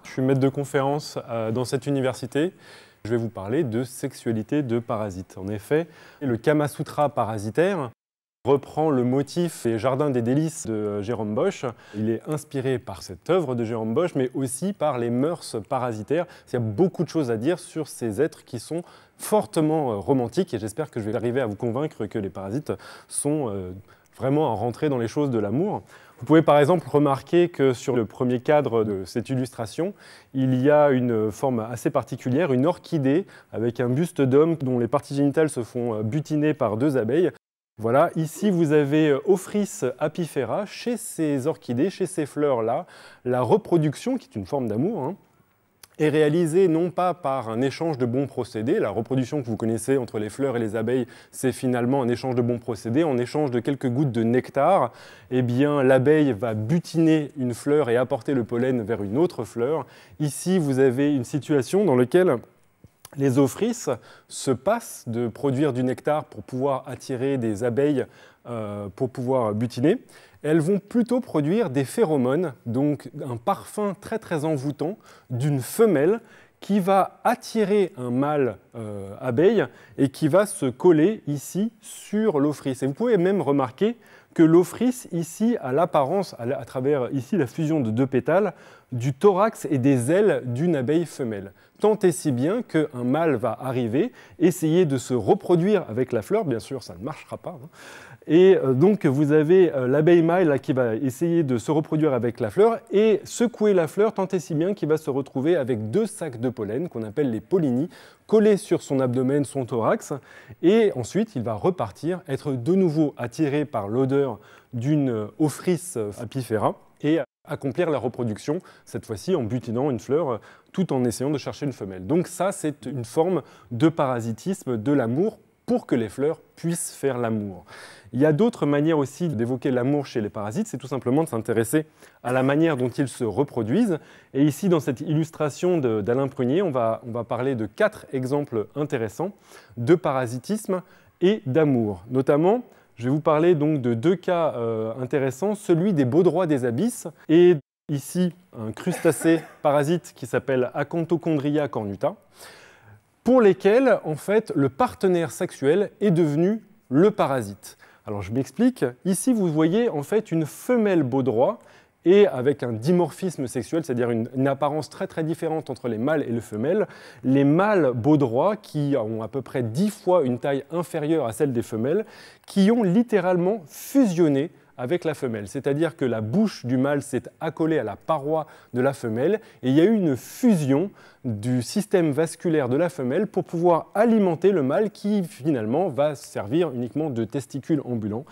je suis maître de conférence dans cette université. Je vais vous parler de sexualité de parasites. En effet, le Kama Sutra parasitaire reprend le motif des Jardins des délices de Jérôme Bosch. Il est inspiré par cette œuvre de Jérôme Bosch, mais aussi par les mœurs parasitaires. Il y a beaucoup de choses à dire sur ces êtres qui sont fortement romantiques et j'espère que je vais arriver à vous convaincre que les parasites sont vraiment à rentrer dans les choses de l'amour. Vous pouvez par exemple remarquer que sur le premier cadre de cette illustration, il y a une forme assez particulière, une orchidée avec un buste d'homme dont les parties génitales se font butiner par deux abeilles. Voilà, ici vous avez Ophrys apifera. Chez ces orchidées, chez ces fleurs-là, la reproduction, qui est une forme d'amour, est réalisée non pas par un échange de bons procédés. La reproduction que vous connaissez entre les fleurs et les abeilles, c'est finalement un échange de bons procédés. En échange de quelques gouttes de nectar, eh bien, l'abeille va butiner une fleur et apporter le pollen vers une autre fleur. Ici, vous avez une situation dans laquelle les ophrys se passent de produire du nectar pour pouvoir attirer des abeilles pour pouvoir butiner. Elles vont plutôt produire des phéromones, donc un parfum très très envoûtant d'une femelle qui va attirer un mâle abeille et qui va se coller ici sur l'ophrys. Et vous pouvez même remarquer que l'ophrys ici a l'apparence, à travers ici la fusion de deux pétales, du thorax et des ailes d'une abeille femelle. Tant et si bien qu'un mâle va arriver, essayer de se reproduire avec la fleur, bien sûr ça ne marchera pas, et donc vous avez l'abeille mâle qui va essayer de se reproduire avec la fleur et secouer la fleur tant et si bien qu'il va se retrouver avec deux sacs de pollen qu'on appelle les pollinies, collés sur son abdomen, son thorax, et ensuite il va repartir, être de nouveau attiré par l'odeur d'une Ophrys apifera et accomplir la reproduction, cette fois-ci en butinant une fleur tout en essayant de chercher une femelle. Donc ça, c'est une forme de parasitisme de l'amour pour que les fleurs puissent faire l'amour. Il y a d'autres manières aussi d'évoquer l'amour chez les parasites, c'est tout simplement de s'intéresser à la manière dont ils se reproduisent. Et ici, dans cette illustration d'Alain Prunier, on va parler de 4 exemples intéressants de parasitisme et d'amour. Notamment, je vais vous parler donc de 2 cas intéressants, celui des baudroies des abysses et ici un crustacé parasite qui s'appelle Acanthochondria cornuta, pour lesquels en fait le partenaire sexuel est devenu le parasite. Alors je m'explique, ici vous voyez en fait une femelle baudroie et avec un dimorphisme sexuel, c'est-à-dire une apparence très très différente entre les mâles et les femelles. Les mâles baudrois, qui ont à peu près 10 fois une taille inférieure à celle des femelles, qui ont littéralement fusionné avec la femelle. C'est-à-dire que la bouche du mâle s'est accolée à la paroi de la femelle et il y a eu une fusion du système vasculaire de la femelle pour pouvoir alimenter le mâle qui finalement va servir uniquement de testicule ambulant.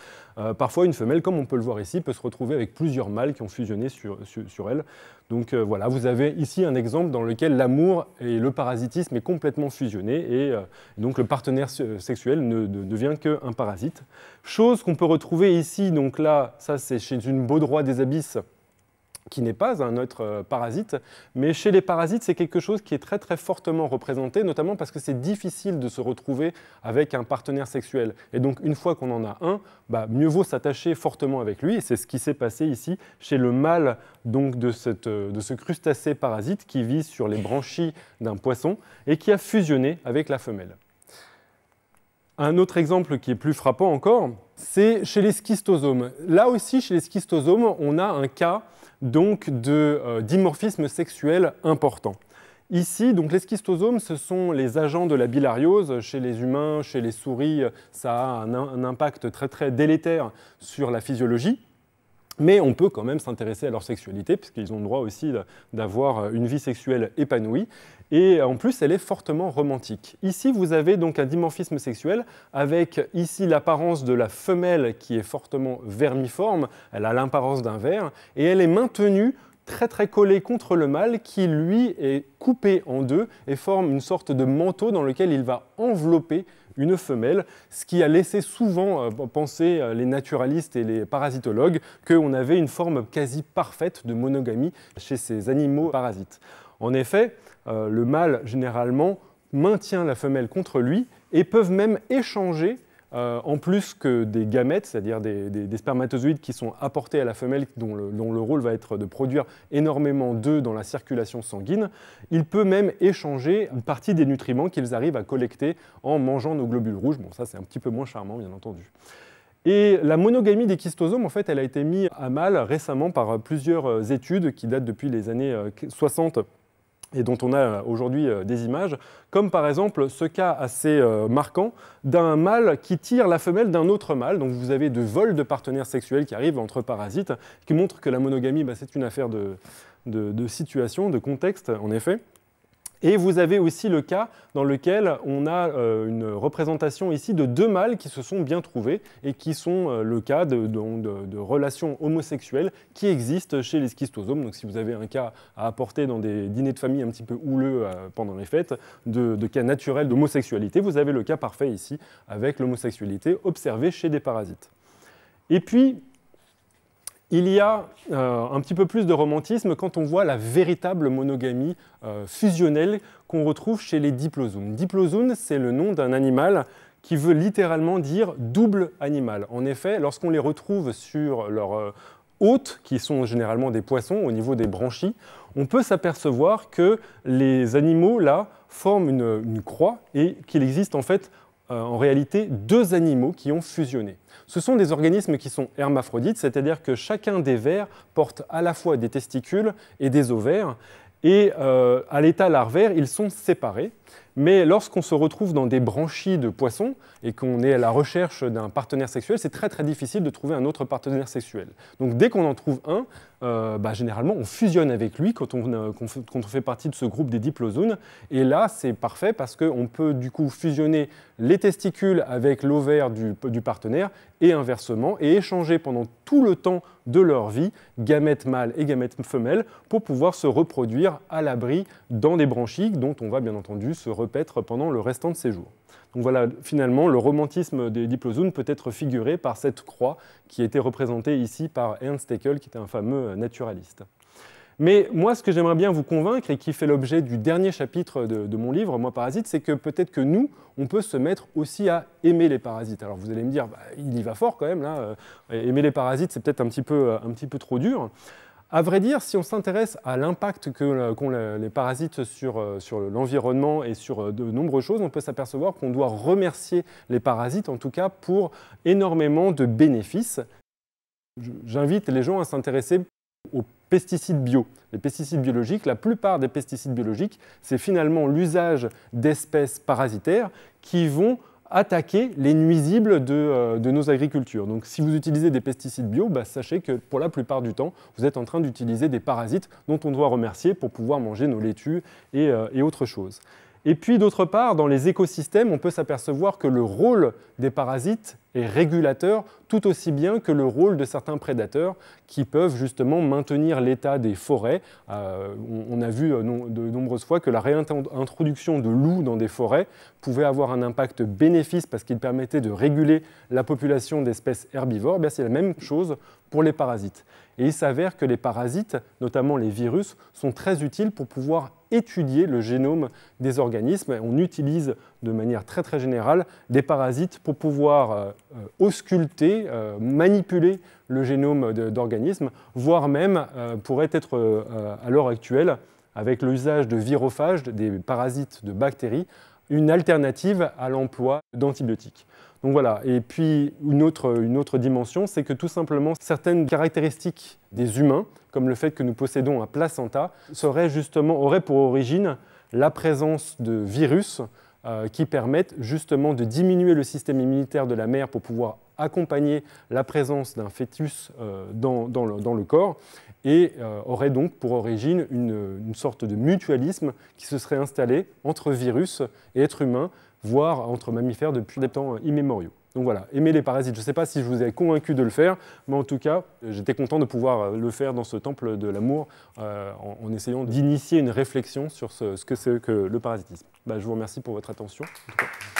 Parfois une femelle, comme on peut le voir ici, peut se retrouver avec plusieurs mâles qui ont fusionné sur elle. Donc voilà, vous avez ici un exemple dans lequel l'amour et le parasitisme est complètement fusionné et donc le partenaire sexuel ne devient qu'un parasite. Chose qu'on peut retrouver ici, donc là, ça c'est chez une baudroie des abysses, qui n'est pas un autre parasite, mais chez les parasites, c'est quelque chose qui est très très fortement représenté, notamment parce que c'est difficile de se retrouver avec un partenaire sexuel. Et donc une fois qu'on en a un, mieux vaut s'attacher fortement avec lui, et c'est ce qui s'est passé ici chez le mâle donc, de ce crustacé parasite qui vit sur les branchies d'un poisson et qui a fusionné avec la femelle. Un autre exemple qui est plus frappant encore, c'est chez les schistosomes. Là aussi, chez les schistosomes, on a un cas donc de dimorphisme sexuel important. Ici, donc, les schistosomes, ce sont les agents de la bilariose. Chez les humains, chez les souris, ça a un impact très très délétère sur la physiologie. Mais on peut quand même s'intéresser à leur sexualité, puisqu'ils ont le droit aussi d'avoir une vie sexuelle épanouie. Et en plus, elle est fortement romantique. Ici, vous avez donc un dimorphisme sexuel avec ici l'apparence de la femelle qui est fortement vermiforme. Elle a l'apparence d'un ver et elle est maintenue très très collée contre le mâle qui, lui, est coupé en deux et forme une sorte de manteau dans lequel il va envelopper une femelle, ce qui a laissé souvent penser les naturalistes et les parasitologues qu'on avait une forme quasi parfaite de monogamie chez ces animaux parasites. En effet, le mâle, généralement, maintient la femelle contre lui et peuvent même échanger en plus que des gamètes, c'est-à-dire des spermatozoïdes qui sont apportés à la femelle, dont le rôle va être de produire énormément d'œufs dans la circulation sanguine, il peut même échanger une partie des nutriments qu'ils arrivent à collecter en mangeant nos globules rouges. Bon, ça c'est un petit peu moins charmant, bien entendu. Et la monogamie des schistosomes, en fait, elle a été mise à mal récemment par plusieurs études qui datent depuis les années 60 et dont on a aujourd'hui des images, comme par exemple ce cas assez marquant d'un mâle qui tire la femelle d'un autre mâle. Donc vous avez de vols de partenaires sexuels qui arrivent entre parasites, qui montrent que la monogamie, c'est une affaire de situation, de contexte, en effet. Et vous avez aussi le cas dans lequel on a une représentation ici de deux mâles qui se sont bien trouvés et qui sont le cas de relations homosexuelles qui existent chez les schistosomes. Donc si vous avez un cas à apporter dans des dîners de famille un petit peu houleux pendant les fêtes, de cas naturels d'homosexualité, vous avez le cas parfait ici avec l'homosexualité observée chez des parasites. Et puis, il y a un petit peu plus de romantisme quand on voit la véritable monogamie fusionnelle qu'on retrouve chez les diplozoones. Diplozoones, c'est le nom d'un animal qui veut littéralement dire double animal. En effet, lorsqu'on les retrouve sur leurs hôtes, qui sont généralement des poissons au niveau des branchies, on peut s'apercevoir que les animaux là forment une croix et qu'il existe en fait en réalité deux animaux qui ont fusionné. Ce sont des organismes qui sont hermaphrodites, c'est-à-dire que chacun des vers porte à la fois des testicules et des ovaires, et à l'état larvaire, ils sont séparés. Mais lorsqu'on se retrouve dans des branchies de poissons et qu'on est à la recherche d'un partenaire sexuel, c'est très très difficile de trouver un autre partenaire sexuel. Donc dès qu'on en trouve un, généralement on fusionne avec lui quand on fait partie de ce groupe des diplozoones. Et là c'est parfait parce qu'on peut du coup fusionner les testicules avec l'ovaire du partenaire et inversement, et échanger pendant tout le temps de leur vie gamètes mâles et gamètes femelles pour pouvoir se reproduire à l'abri dans des branchies dont on va bien entendu se repaître pendant le restant de ses jours. Donc voilà, finalement, le romantisme des diplozoones peut être figuré par cette croix qui a été représentée ici par Ernst Haeckel, qui était un fameux naturaliste. Mais moi, ce que j'aimerais bien vous convaincre, et qui fait l'objet du dernier chapitre de mon livre, Moi Parasite, c'est que peut-être que nous, on peut se mettre aussi à aimer les parasites. Alors vous allez me dire, il y va fort quand même, là. Aimer les parasites, c'est peut-être un petit peu trop dur. À vrai dire, si on s'intéresse à l'impact qu'ont les parasites sur l'environnement et sur de nombreuses choses, on peut s'apercevoir qu'on doit remercier les parasites, en tout cas pour énormément de bénéfices. J'invite les gens à s'intéresser aux pesticides bio. Les pesticides biologiques, la plupart des pesticides biologiques, c'est finalement l'usage d'espèces parasitaires qui vont attaquer les nuisibles de nos agricultures. Donc si vous utilisez des pesticides bio, sachez que pour la plupart du temps, vous êtes en train d'utiliser des parasites dont on doit remercier pour pouvoir manger nos laitues et autre chose. Et puis d'autre part, dans les écosystèmes, on peut s'apercevoir que le rôle des parasites est régulateur tout aussi bien que le rôle de certains prédateurs qui peuvent justement maintenir l'état des forêts. On a vu de nombreuses fois que la réintroduction de loups dans des forêts pouvait avoir un impact bénéfique parce qu'il permettait de réguler la population d'espèces herbivores. C'est la même chose pour les parasites. Et il s'avère que les parasites, notamment les virus, sont très utiles pour pouvoir étudier le génome des organismes. On utilise de manière très très générale des parasites pour pouvoir ausculter, manipuler le génome d'organismes, voire même pourrait être à l'heure actuelle, avec l'usage de virophages, des parasites de bactéries, une alternative à l'emploi d'antibiotiques. Donc voilà, et puis une autre dimension, c'est que tout simplement certaines caractéristiques des humains, comme le fait que nous possédons un placenta, auraient pour origine la présence de virus qui permettent justement de diminuer le système immunitaire de la mère pour pouvoir accompagner la présence d'un fœtus dans le corps, et aurait donc pour origine une sorte de mutualisme qui se serait installé entre virus et êtres humains, voire entre mammifères depuis des temps immémoriaux. Donc voilà, aimer les parasites. Je ne sais pas si je vous ai convaincu de le faire, mais en tout cas, j'étais content de pouvoir le faire dans ce temple de l'amour en essayant d'initier une réflexion sur ce que c'est que le parasitisme. Je vous remercie pour votre attention. En tout cas.